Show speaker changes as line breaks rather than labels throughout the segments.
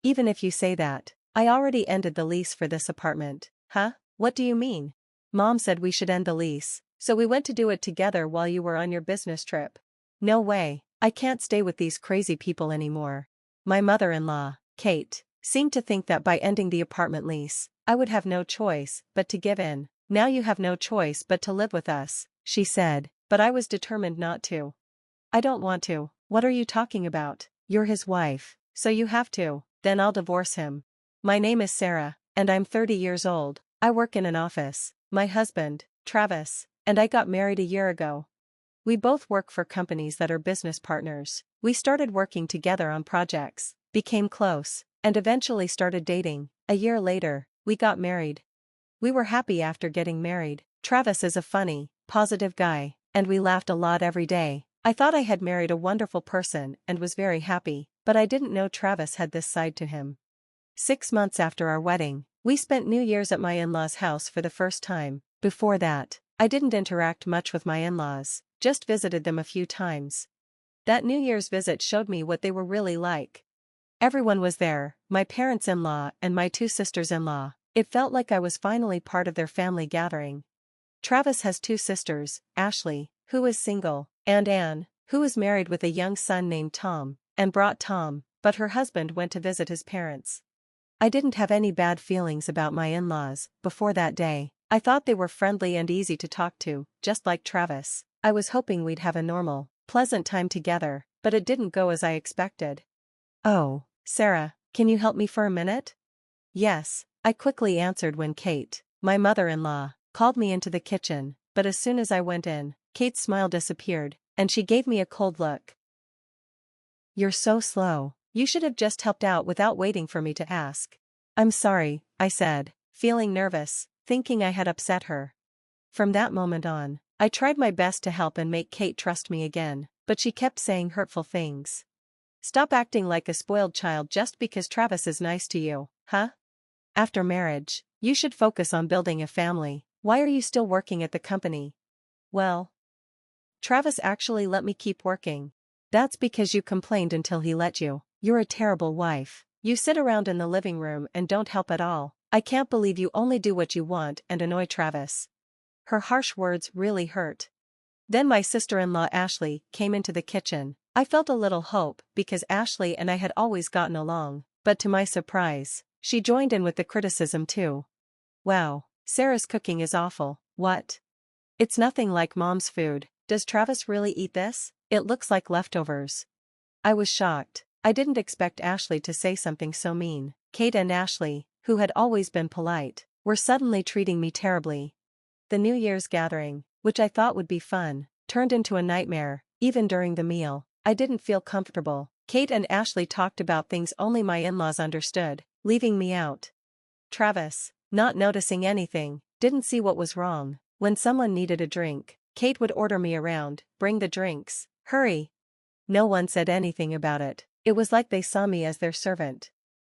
Even if you say that, I already ended the lease for this apartment. Huh? What do you mean? Mom said we should end the lease, so we went to do it together while you were on your business trip. No way, I can't stay with these crazy people anymore. My mother-in-law, Kate, seemed to think that by ending the apartment lease, I would have no choice but to give in. Now you have no choice but to live with us, she said, but I was determined not to. I don't want to. What are you talking about? You're his wife, so you have to. Then I'll divorce him. My name is Sarah, and I'm 30 years old. I work in an office. My husband, Travis, and I got married a year ago. We both work for companies that are business partners. We started working together on projects, became close, and eventually started dating. A year later, we got married. We were happy after getting married. Travis is a funny, positive guy, and we laughed a lot every day. I thought I had married a wonderful person and was very happy, but I didn't know Travis had this side to him. 6 months after our wedding, we spent New Year's at my in-laws' house for the first time. Before that, I didn't interact much with my in-laws, just visited them a few times. That New Year's visit showed me what they were really like. Everyone was there, my parents-in-law and my 2 sisters-in-law. It felt like I was finally part of their family gathering. Travis has 2 sisters, Ashley, who is single, and Anne, who is married with a young son named Tom, and brought Tom, but her husband went to visit his parents. I didn't have any bad feelings about my in-laws before that day. I thought they were friendly and easy to talk to, just like Travis. I was hoping we'd have a normal, pleasant time together, but it didn't go as I expected. Oh, Sarah, can you help me for a minute? Yes, I quickly answered when Kate, my mother-in-law, called me into the kitchen, but as soon as I went in, Kate's smile disappeared, and she gave me a cold look. You're so slow. You should have just helped out without waiting for me to ask. I'm sorry, I said, feeling nervous, thinking I had upset her. From that moment on, I tried my best to help and make Kate trust me again, but she kept saying hurtful things. Stop acting like a spoiled child just because Travis is nice to you, huh? After marriage, you should focus on building a family. Why are you still working at the company? Well, Travis actually let me keep working. That's because you complained until he let you. You're a terrible wife. You sit around in the living room and don't help at all. I can't believe you only do what you want and annoy Travis. Her harsh words really hurt. Then my sister-in-law Ashley came into the kitchen. I felt a little hope because Ashley and I had always gotten along, but to my surprise, she joined in with the criticism too. Wow, Sarah's cooking is awful. What? It's nothing like Mom's food. Does Travis really eat this? It looks like leftovers. I was shocked. I didn't expect Ashley to say something so mean. Kate and Ashley, who had always been polite, were suddenly treating me terribly. The New Year's gathering, which I thought would be fun, turned into a nightmare. Even during the meal, I didn't feel comfortable. Kate and Ashley talked about things only my in-laws understood, leaving me out. Travis, not noticing anything, didn't see what was wrong. When someone needed a drink, Kate would order me around, bring the drinks, hurry. No one said anything about it. It was like they saw me as their servant.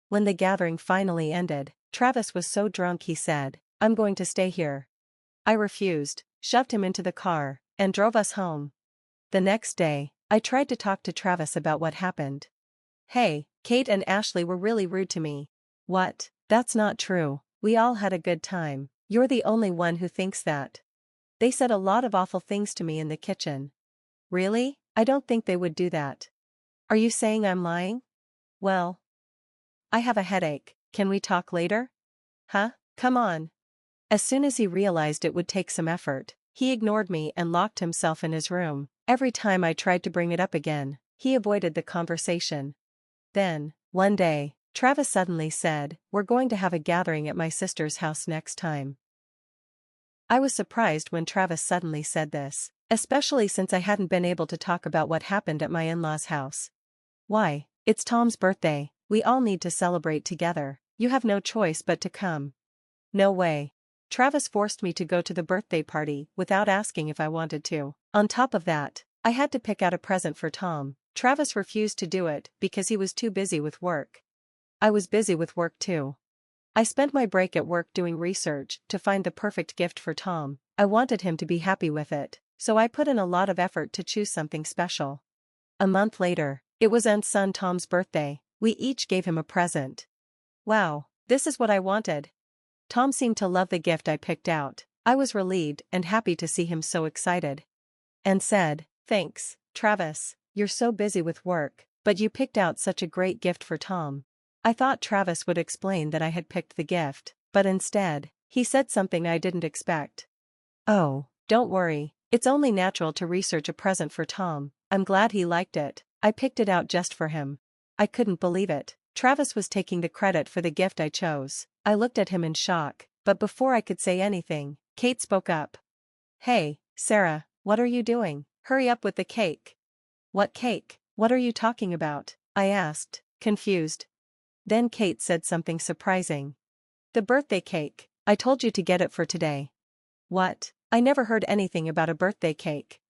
When the gathering finally ended, Travis was so drunk he said, "I'm going to stay here." I refused, shoved him into the car, and drove us home. The next day, I tried to talk to Travis about what happened. Hey, Kate and Ashley were really rude to me. What? That's not true. We all had a good time. You're the only one who thinks that. They said a lot of awful things to me in the kitchen. Really? I don't think they would do that. Are you saying I'm lying? Well, I have a headache. Can we talk later? Huh? Come on. As soon as he realized it would take some effort, he ignored me and locked himself in his room. Every time I tried to bring it up again, he avoided the conversation. Then, one day, Travis suddenly said, "We're going to have a gathering at my sister's house next time." I was surprised when Travis suddenly said this, especially since I hadn't been able to talk about what happened at my in-laws' house. Why? It's Tom's birthday. We all need to celebrate together. You have no choice but to come. No way. Travis forced me to go to the birthday party without asking if I wanted to. On top of that, I had to pick out a present for Tom. Travis refused to do it because he was too busy with work. I was busy with work too. I spent my break at work doing research to find the perfect gift for Tom. I wanted him to be happy with it, so I put in a lot of effort to choose something special. A month later, it was Aunt's son Tom's birthday. We each gave him a present. Wow, this is what I wanted. Tom seemed to love the gift I picked out. I was relieved and happy to see him so excited. And said, "Thanks, Travis, you're so busy with work, but you picked out such a great gift for Tom." I thought Travis would explain that I had picked the gift, but instead, he said something I didn't expect. "Oh, don't worry, it's only natural to research a present for Tom. I'm glad he liked it. I picked it out just for him." I couldn't believe it. Travis was taking the credit for the gift I chose. I looked at him in shock, but before I could say anything, Kate spoke up. "Hey, Sarah, what are you doing? Hurry up with the cake." "What cake? What are you talking about?" I asked, confused. Then Kate said something surprising. "The birthday cake. I told you to get it for today." "What? I never heard anything about a birthday cake."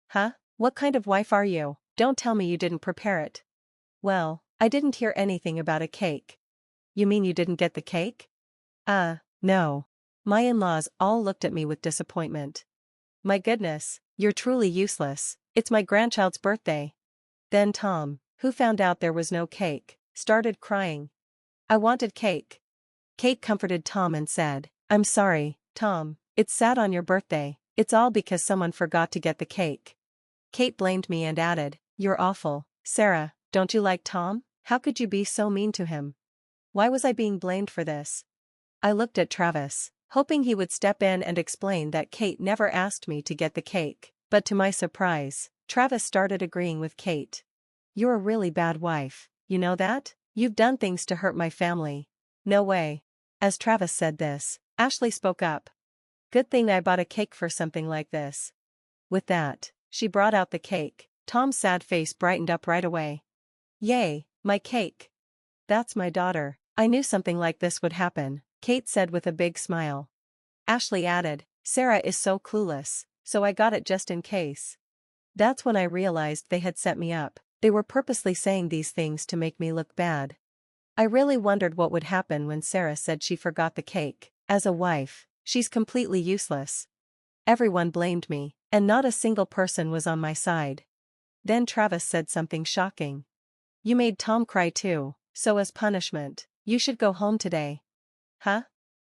"Huh? What kind of wife are you? Don't tell me you didn't prepare it." "Well, I didn't hear anything about a cake." "You mean you didn't get the cake?" No." My in-laws all looked at me with disappointment. "My goodness, you're truly useless. It's my grandchild's birthday." Then Tom, who found out there was no cake, started crying. "I wanted cake." Kate comforted Tom and said, "I'm sorry, Tom, it's sad on your birthday. It's all because someone forgot to get the cake." Kate blamed me and added, "You're awful, Sarah, don't you like Tom? How could you be so mean to him?" Why was I being blamed for this? I looked at Travis, hoping he would step in and explain that Kate never asked me to get the cake, but to my surprise, Travis started agreeing with Kate. "You're a really bad wife, you know that? You've done things to hurt my family." "No way." As Travis said this, Ashley spoke up. "Good thing I bought a cake for something like this." With that, she brought out the cake. Tom's sad face brightened up right away. "Yay, my cake. That's my daughter. I knew something like this would happen," Kate said with a big smile. Ashley added, "Sarah is so clueless, so I got it just in case." That's when I realized they had set me up. They were purposely saying these things to make me look bad. I really wondered what would happen when Sarah said she forgot the cake. As a wife, she's completely useless. Everyone blamed me, and not a single person was on my side. Then Travis said something shocking. "You made Tom cry too, so as punishment, you should go home today." Huh?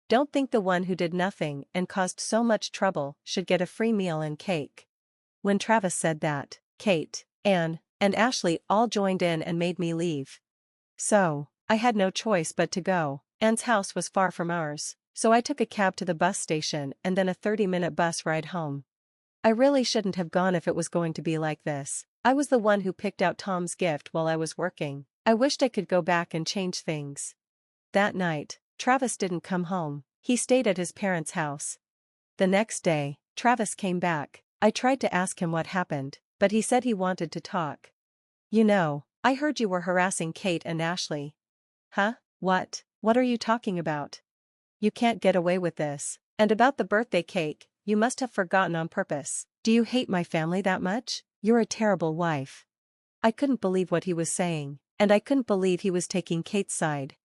Don't think the one who did nothing and caused so much trouble should get a free meal and cake. When Travis said that, Kate, Anne, and Ashley all joined in and made me leave. So, I had no choice but to go. Anne's house was far from ours, so I took a cab to the bus station and then a 30-minute bus ride home. I really shouldn't have gone if it was going to be like this. I was the one who picked out Tom's gift while I was working. I wished I could go back and change things. That night, Travis didn't come home. He stayed at his parents' house. The next day, Travis came back. I tried to ask him what happened, but he said he wanted to talk. "You know, I heard you were harassing Kate and Ashley." "Huh? What? What are you talking about? You can't get away with this. And about the birthday cake, you must have forgotten on purpose. Do you hate my family that much? You're a terrible wife." I couldn't believe what he was saying, and I couldn't believe he was taking Kate's side.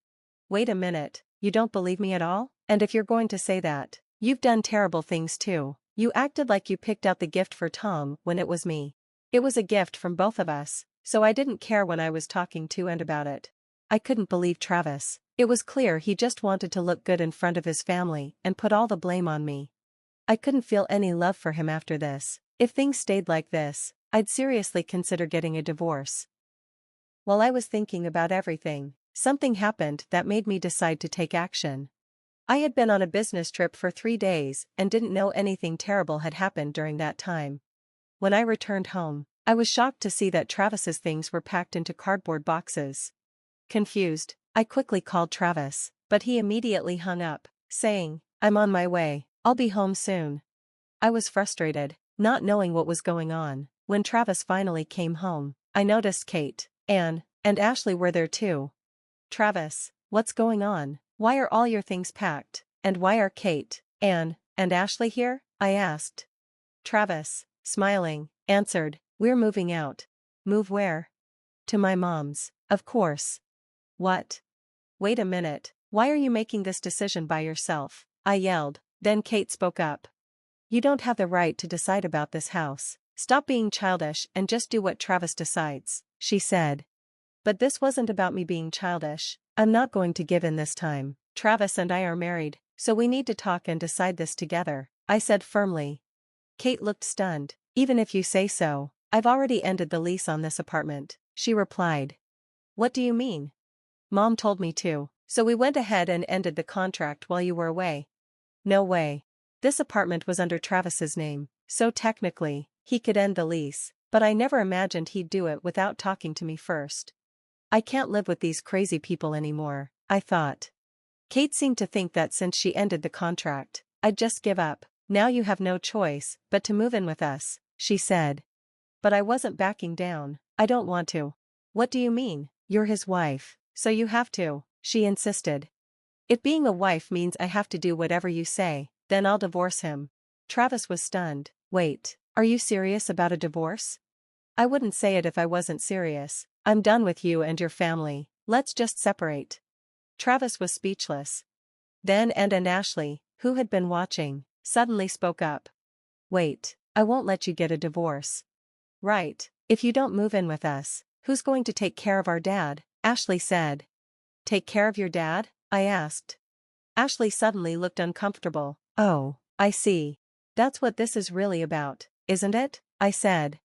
"Wait a minute, you don't believe me at all? And if you're going to say that, you've done terrible things too. You acted like you picked out the gift for Tom when it was me. It was a gift from both of us, so I didn't care when I was talking to Anne about it." I couldn't believe Travis. It was clear he just wanted to look good in front of his family and put all the blame on me. I couldn't feel any love for him after this. If things stayed like this, I'd seriously consider getting a divorce. While I was thinking about everything, something happened that made me decide to take action. I had been on a business trip for 3 days and didn't know anything terrible had happened during that time. When I returned home, I was shocked to see that Travis's things were packed into cardboard boxes. Confused, I quickly called Travis, but he immediately hung up, saying, "I'm on my way, I'll be home soon." I was frustrated, not knowing what was going on. When Travis finally came home, I noticed Kate, Anne, and Ashley were there too. "Travis, what's going on? Why are all your things packed, and why are Kate, Anne, and Ashley here?" I asked. Travis, smiling, answered, "We're moving out." "Move where?" "To my mom's, of course." "What? Wait a minute, why are you making this decision by yourself?" I yelled. Then Kate spoke up. "You don't have the right to decide about this house. Stop being childish and just do what Travis decides," she said. But this wasn't about me being childish. I'm not going to give in this time. Travis and I are married, so we need to talk and decide this together, I said firmly. Kate looked stunned. Even if you say so, I've already ended the lease on this apartment, she replied. What do you mean? Mom told me to, so we went ahead and ended the contract while you were away. No way. This apartment was under Travis's name, so technically, he could end the lease, but I never imagined he'd do it without talking to me first. I can't live with these crazy people anymore, I thought. Kate seemed to think that since she ended the contract, I'd just give up. Now you have no choice but to move in with us, she said. But I wasn't backing down. I don't want to. What do you mean? You're his wife, so you have to, she insisted. It being a wife means I have to do whatever you say, then I'll divorce him. Travis was stunned. Wait, are you serious about a divorce? I wouldn't say it if I wasn't serious. I'm done with you and your family. Let's just separate. Travis was speechless. Then and Ashley, who had been watching, suddenly spoke up. Wait, I won't let you get a divorce. Right, if you don't move in with us, who's going to take care of our dad? Ashley said. Take care of your dad? I asked. Ashley suddenly looked uncomfortable. Oh, I see. That's what this is really about, isn't it? I said.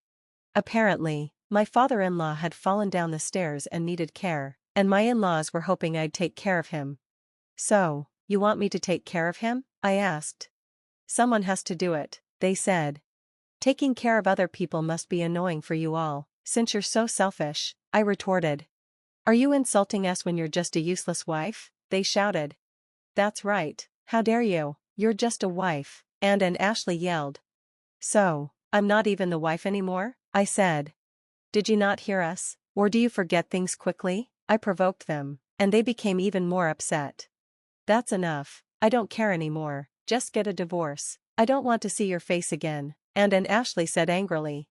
Apparently, my father-in-law had fallen down the stairs and needed care, and my in-laws were hoping I'd take care of him. So, you want me to take care of him? I asked. Someone has to do it, they said. Taking care of other people must be annoying for you all, since you're so selfish, I retorted. Are you insulting us when you're just a useless wife? They shouted. That's right, how dare you, you're just a wife, and Ashley yelled. So, I'm not even the wife anymore? I said. Did you not hear us, or do you forget things quickly? I provoked them, and they became even more upset. That's enough, I don't care anymore, just get a divorce. I don't want to see your face again, and Ashley said angrily.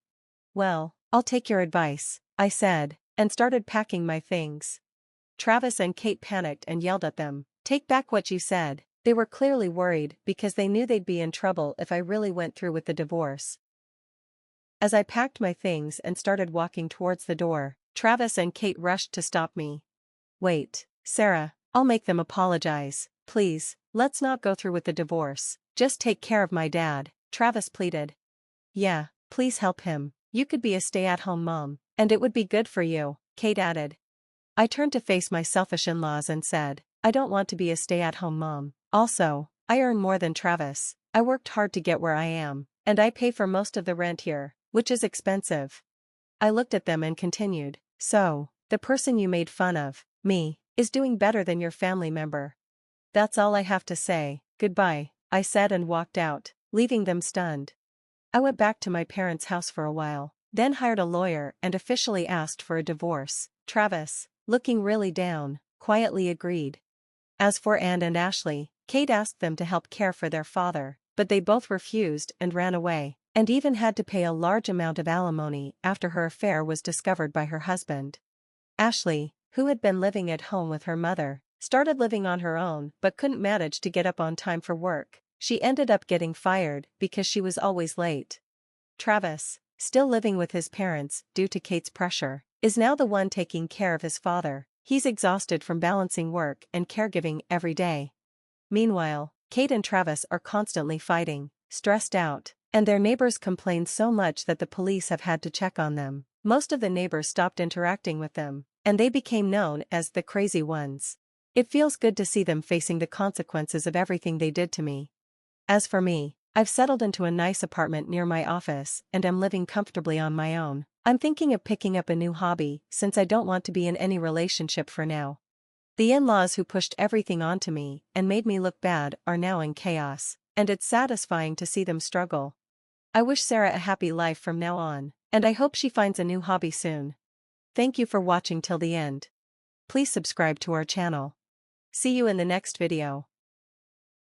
Well, I'll take your advice, I said, and started packing my things. Travis and Kate panicked and yelled at them. Take back what you said. They were clearly worried because they knew they'd be in trouble if I really went through with the divorce. As I packed my things and started walking towards the door, Travis and Kate rushed to stop me. Wait, Sarah, I'll make them apologize, please, let's not go through with the divorce, just take care of my dad, Travis pleaded. Yeah, please help him, you could be a stay-at-home mom, and it would be good for you, Kate added. I turned to face my selfish in-laws and said, I don't want to be a stay-at-home mom. Also, I earn more than Travis, I worked hard to get where I am, and I pay for most of the rent here, which is expensive. I looked at them and continued, so, the person you made fun of, me, is doing better than your family member. That's all I have to say, goodbye, I said and walked out, leaving them stunned. I went back to my parents' house for a while, then hired a lawyer and officially asked for a divorce. Travis, looking really down, quietly agreed. As for Anne and Ashley, Kate asked them to help care for their father, but they both refused and ran away, and even had to pay a large amount of alimony after her affair was discovered by her husband. Ashley, who had been living at home with her mother, started living on her own but couldn't manage to get up on time for work. She ended up getting fired because she was always late. Travis, still living with his parents due to Kate's pressure, is now the one taking care of his father. He's exhausted from balancing work and caregiving every day. Meanwhile, Kate and Travis are constantly fighting, stressed out, and their neighbors complain so much that the police have had to check on them. Most of the neighbors stopped interacting with them, and they became known as the crazy ones. It feels good to see them facing the consequences of everything they did to me. As for me, I've settled into a nice apartment near my office and am living comfortably on my own. I'm thinking of picking up a new hobby since I don't want to be in any relationship for now. The in-laws who pushed everything onto me and made me look bad are now in chaos, and it's satisfying to see them struggle. I wish Sarah a happy life from now on, and I hope she finds a new hobby soon. Thank you for watching till the end. Please subscribe to our channel. See you in the next video.